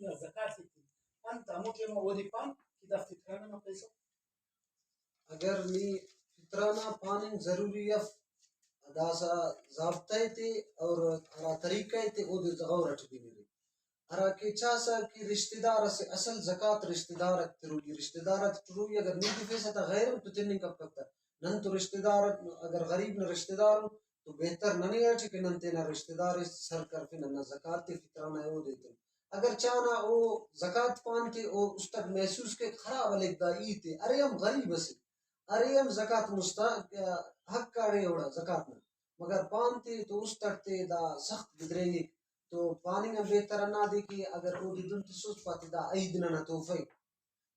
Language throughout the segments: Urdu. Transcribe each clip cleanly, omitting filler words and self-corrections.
ya zakat ti anta muke ma wodi pan kida fitrana ma peso اگر نی فطرانہ پانی ضروری اف داسا ضابطہ تے اور ارا طریقہ تے او دے غور اٹھ بھی میرے ارا کے چاسا کی رشتہ دار سے اصل زکات رشتہ دار تروی رشتہ دار تروی اگر نہیں دی پیسہ تا غیر تو تنی کب پکتا نن تو رشتہ دار اگر غریب نہ رشتہ دار تو بہتر نہ نہیں ہے کہ نن تینا رشتہ دار سر کر کے نہ زکات تے فطرانہ او دیتے اگر چانا او زکات پان تے او اس تک محسوس کے خراب الگ دا ای تے ارے ہم غریب ہسی ارے ہم زکات حق کاڑے اوڑا زکات نہ مگر پان تے تو اس تک تے دا سخت گدریں گے تو پانی میں بہتر نہ دے کہ اگر او دی دن تسوس پاتی دا عید نہ توفی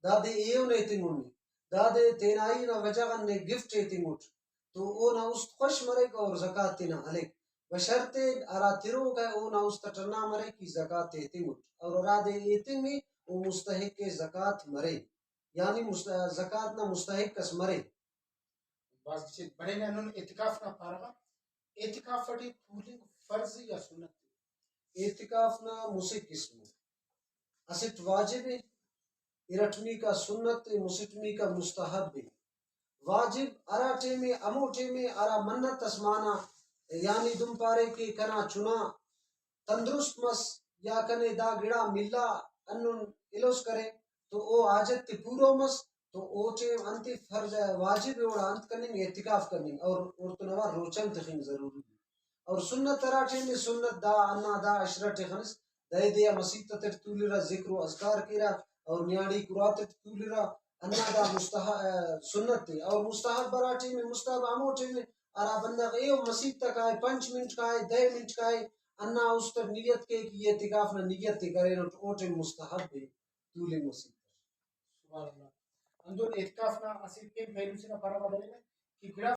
دا دے ایو نے تے منی دا دے تینائی نہ وجہ نے گفٹ تے مٹ تو او نہ اس خوش مرے گا اور زکات نہ الگ بشرتے ارا تیرو کا او نہ اس تٹنا مرے کی زکات تے مٹ اور ارا دے ایتے میں او مستحق کے زکات مرے یعنی زکات نہ مستحق کس مرے بس چیز بڑے نے انہوں اعتکاف نہ پارغا اعتکاف فٹی پولی فرض یا سنت اعتکاف نہ مسے قسم اسٹ واجب ہے ارٹمی کا سنت مسٹمی کا مستحب ہے واجب ارا ٹیمے امو ٹیمے ارا منت اسمانا یعنی دم پارے کے کنا چنا تندرست مس یا کنے دا گڑا ملا انن الوس کرے تو او حاجت تے پورو مس تو او ٹیم انتی فرض واجب اوڑا انت کرنے اعتکاف کرنے اور تو نوا روچن تخین ضروری اور سنت تراٹھے میں سنت دا انا دا عشرت خنس دے دیا مسیح تر تولی را ذکر و اذکار کیرا اور نیاڑی قرات تولی را انا دا مستحب سنت تے اور مستحب براٹھے میں مستحب اموٹھے میں ارا بندہ ایو مسیح تک آئے 5 منٹ کا آئے 10 منٹ کا آئے انا اس تر نیت کے کہ یہ اعتکاف نہ نیت تے کرے نو اوٹے مستحب ہے تولی مسیح سبحان اللہ اندر اعتکاف نہ اسی کے پہلو سے نہ پارغا بڑے کہ